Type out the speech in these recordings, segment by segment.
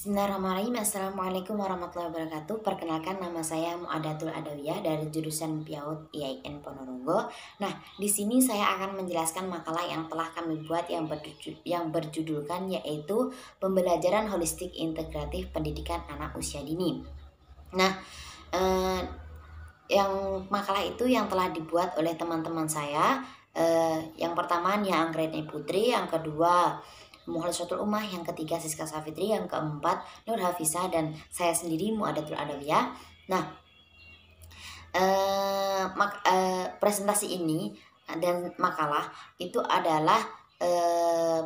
Bismillahirrahmanirrahim. Assalamualaikum warahmatullahi wabarakatuh. Perkenalkan, nama saya Muadatul Adawiyah dari jurusan PIAUD IAIN Ponorogo. Nah, di sini saya akan menjelaskan makalah yang telah kami buat yang berjudulkan yaitu Pembelajaran Holistik Integratif Pendidikan Anak Usia Dini. Nah, yang makalah itu yang telah dibuat oleh teman-teman saya. Yang pertama Nia Anggreni Putri, yang kedua Mukhlisatul Ummah, yang ketiga Siska Safitri, yang keempat Nur Hafizah, dan saya sendiri Muadatul Adawiyah. Nah, presentasi ini dan makalah itu adalah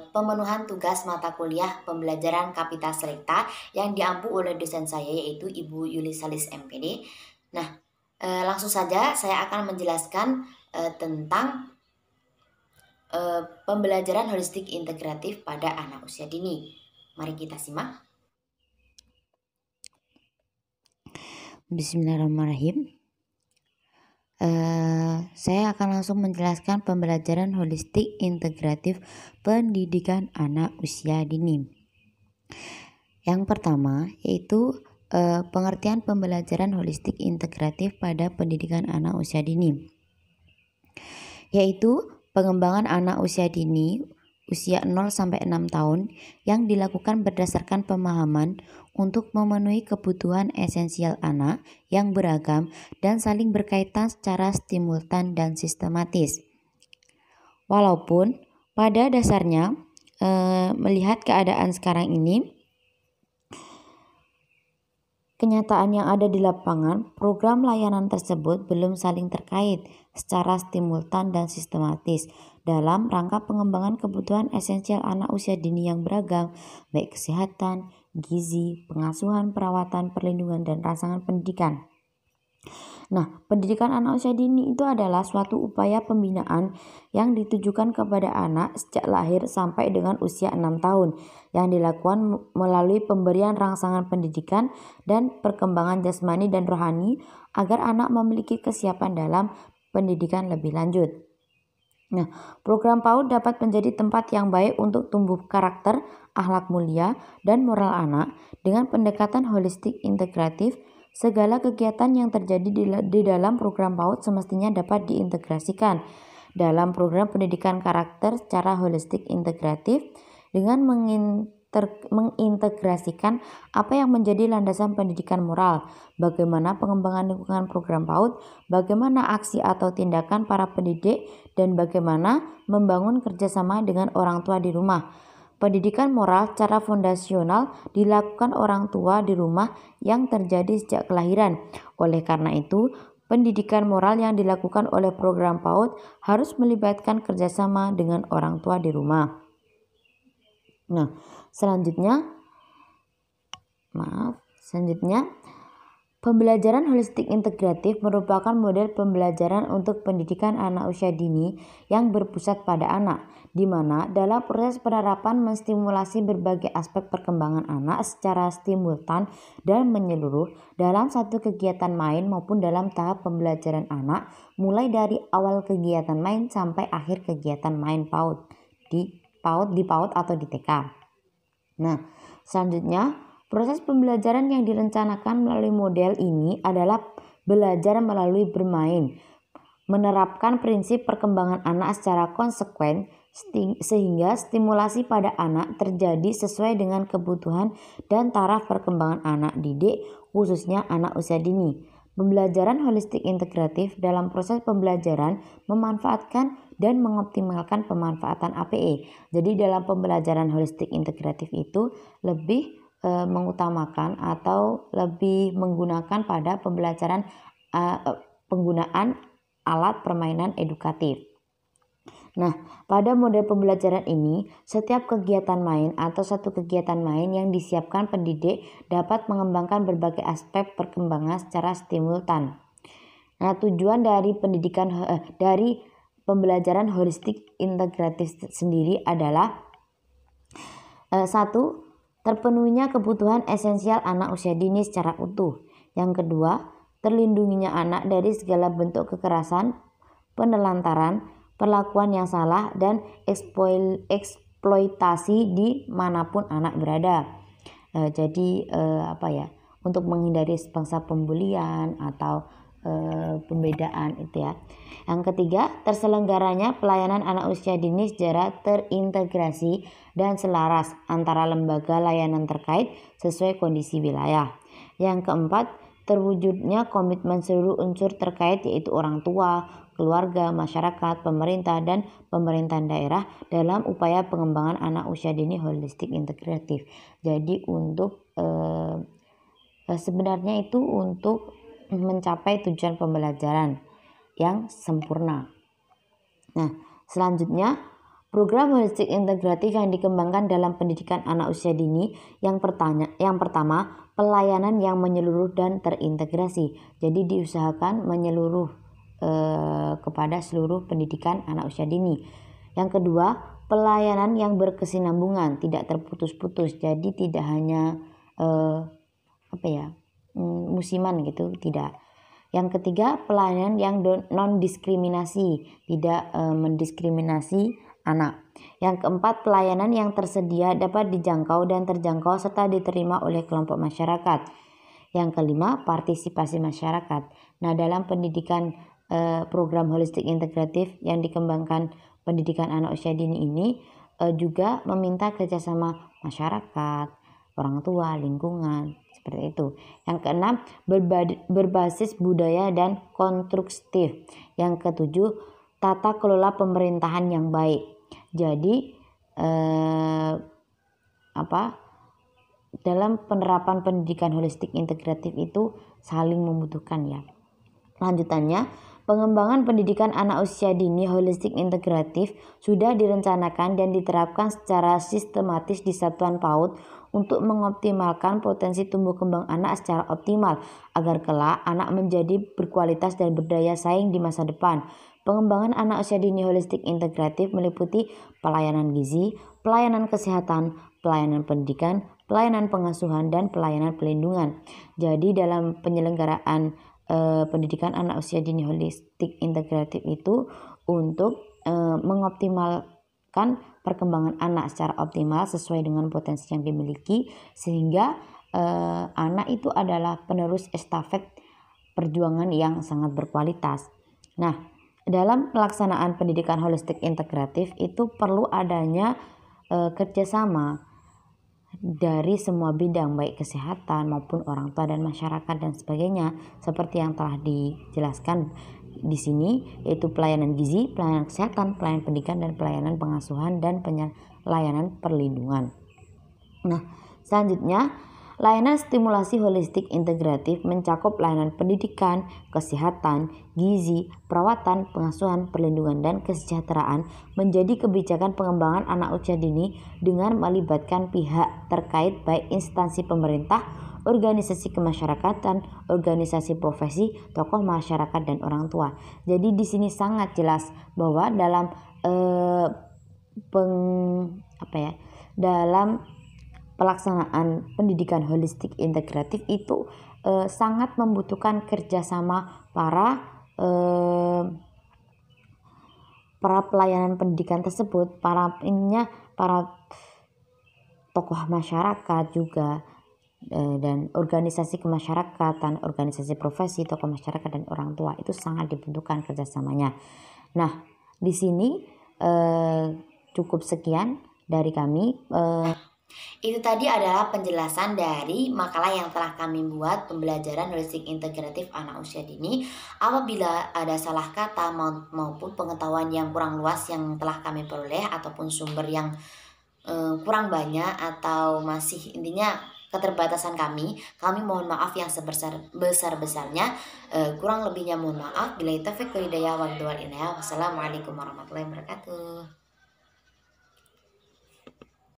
pemenuhan tugas mata kuliah pembelajaran Kapita Selecta yang diampu oleh dosen saya yaitu Ibu Yulisalis MPD. Nah, langsung saja saya akan menjelaskan tentang pembelajaran holistik integratif pada anak usia dini. Mari kita simak. Bismillahirrahmanirrahim. Saya akan langsung menjelaskan pembelajaran holistik integratif pendidikan anak usia dini. Yang pertama yaitu pengertian pembelajaran holistik integratif pada pendidikan anak usia dini, yaitu pengembangan anak usia dini usia 0-6 tahun yang dilakukan berdasarkan pemahaman untuk memenuhi kebutuhan esensial anak yang beragam dan saling berkaitan secara simultan dan sistematis. Walaupun pada dasarnya melihat keadaan sekarang ini, kenyataan yang ada di lapangan, program layanan tersebut belum saling terkait secara simultan dan sistematis dalam rangka pengembangan kebutuhan esensial anak usia dini yang beragam, baik kesehatan, gizi, pengasuhan, perawatan, perlindungan, dan rangsangan pendidikan. Nah, pendidikan anak usia dini itu adalah suatu upaya pembinaan yang ditujukan kepada anak sejak lahir sampai dengan usia 6 tahun yang dilakukan melalui pemberian rangsangan pendidikan dan perkembangan jasmani dan rohani agar anak memiliki kesiapan dalam pendidikan lebih lanjut. Nah, program PAUD dapat menjadi tempat yang baik untuk tumbuh karakter, akhlak mulia, dan moral anak dengan pendekatan holistik integratif. Segala kegiatan yang terjadi di dalam program PAUD semestinya dapat diintegrasikan dalam program pendidikan karakter secara holistik integratif dengan mengintegrasikan apa yang menjadi landasan pendidikan moral, bagaimana pengembangan lingkungan program PAUD, bagaimana aksi atau tindakan para pendidik, dan bagaimana membangun kerjasama dengan orang tua di rumah. Pendidikan moral secara fondasional dilakukan orang tua di rumah yang terjadi sejak kelahiran. Oleh karena itu, pendidikan moral yang dilakukan oleh program PAUD harus melibatkan kerjasama dengan orang tua di rumah. Nah, selanjutnya pembelajaran holistik integratif merupakan model pembelajaran untuk pendidikan anak usia dini yang berpusat pada anak, di mana dalam proses penerapan menstimulasi berbagai aspek perkembangan anak secara simultan dan menyeluruh dalam satu kegiatan main maupun dalam tahap pembelajaran anak, mulai dari awal kegiatan main sampai akhir kegiatan main PAUD di PAUD atau di TK. Nah, selanjutnya proses pembelajaran yang direncanakan melalui model ini adalah belajar melalui bermain, menerapkan prinsip perkembangan anak secara konsekuen sehingga stimulasi pada anak terjadi sesuai dengan kebutuhan dan taraf perkembangan anak didik, khususnya anak usia dini. Pembelajaran holistik integratif dalam proses pembelajaran memanfaatkan dan mengoptimalkan pemanfaatan APE. Jadi dalam pembelajaran holistik integratif itu lebih mengutamakan atau lebih menggunakan pada pembelajaran penggunaan alat permainan edukatif. Nah, pada model pembelajaran ini, setiap kegiatan main atau satu kegiatan main yang disiapkan pendidik dapat mengembangkan berbagai aspek perkembangan secara simultan. Nah, tujuan dari dari pembelajaran holistik integratif sendiri adalah 1. Terpenuhinya kebutuhan esensial anak usia dini secara utuh. Yang kedua, terlindunginya anak dari segala bentuk kekerasan, penelantaran, perlakuan yang salah, dan eksploitasi dimanapun anak berada. Jadi untuk menghindari bangsa pembulian atau pembedaan itu ya. Yang ketiga, terselenggaranya pelayanan anak usia dini secara terintegrasi dan selaras antara lembaga layanan terkait sesuai kondisi wilayah. Yang keempat, terwujudnya komitmen seluruh unsur terkait yaitu orang tua, keluarga, masyarakat, pemerintah, dan pemerintahan daerah dalam upaya pengembangan anak usia dini holistik integratif. Jadi untuk sebenarnya itu untuk mencapai tujuan pembelajaran yang sempurna. Nah, selanjutnya program holistik integratif yang dikembangkan dalam pendidikan anak usia dini yang pertama pelayanan yang menyeluruh dan terintegrasi. Jadi diusahakan menyeluruh kepada seluruh pendidikan anak usia dini. Yang kedua, pelayanan yang berkesinambungan, tidak terputus-putus. Jadi tidak hanya musiman gitu, tidak. Yang ketiga, pelayanan yang non diskriminasi, tidak mendiskriminasi anak. Yang keempat, pelayanan yang tersedia dapat dijangkau dan terjangkau serta diterima oleh kelompok masyarakat. Yang kelima, partisipasi masyarakat. Nah, dalam pendidikan program holistik integratif yang dikembangkan pendidikan anak usia dini ini juga meminta kerjasama masyarakat, orang tua, lingkungan, seperti itu. Yang keenam, berbasis budaya dan konstruktif. Yang ketujuh, tata kelola pemerintahan yang baik. Jadi dalam penerapan pendidikan holistik integratif itu saling membutuhkan ya. Lanjutannya, pengembangan pendidikan anak usia dini holistik integratif sudah direncanakan dan diterapkan secara sistematis di satuan PAUD untuk mengoptimalkan potensi tumbuh kembang anak secara optimal agar kelak anak menjadi berkualitas dan berdaya saing di masa depan. Pengembangan anak usia dini holistik integratif meliputi pelayanan gizi, pelayanan kesehatan, pelayanan pendidikan, pelayanan pengasuhan, dan pelayanan pelindungan. Jadi dalam penyelenggaraan pendidikan anak usia dini holistik integratif itu untuk mengoptimalkan perkembangan anak secara optimal sesuai dengan potensi yang dimiliki, sehingga anak itu adalah penerus estafet perjuangan yang sangat berkualitas. Nah, dalam pelaksanaan pendidikan holistik integratif itu perlu adanya kerjasama dari semua bidang, baik kesehatan maupun orang tua dan masyarakat dan sebagainya, seperti yang telah dijelaskan di sini, yaitu pelayanan gizi, pelayanan kesehatan, pelayanan pendidikan, dan pelayanan pengasuhan dan pelayanan perlindungan. Nah, selanjutnya layanan stimulasi holistik integratif mencakup layanan pendidikan, kesehatan, gizi, perawatan, pengasuhan, perlindungan, dan kesejahteraan menjadi kebijakan pengembangan anak usia dini dengan melibatkan pihak terkait baik instansi pemerintah, organisasi kemasyarakatan, organisasi profesi, tokoh masyarakat, dan orang tua. Jadi di sini sangat jelas bahwa dalam dalam pelaksanaan pendidikan holistik integratif itu sangat membutuhkan kerjasama para pelayanan pendidikan tersebut, para tokoh masyarakat juga, dan organisasi kemasyarakatan, organisasi profesi, tokoh masyarakat, dan orang tua itu sangat dibutuhkan kerjasamanya. Nah, di sini cukup sekian dari kami. Itu tadi adalah penjelasan dari makalah yang telah kami buat, pembelajaran holistik integratif anak usia dini. Apabila ada salah kata maupun pengetahuan yang kurang luas yang telah kami peroleh, ataupun sumber yang kurang banyak, atau masih intinya keterbatasan kami mohon maaf yang sebesar-besarnya. Kurang lebihnya mohon maaf. Bila taufiq wal hidayah. Wassalamualaikum warahmatullahi wabarakatuh.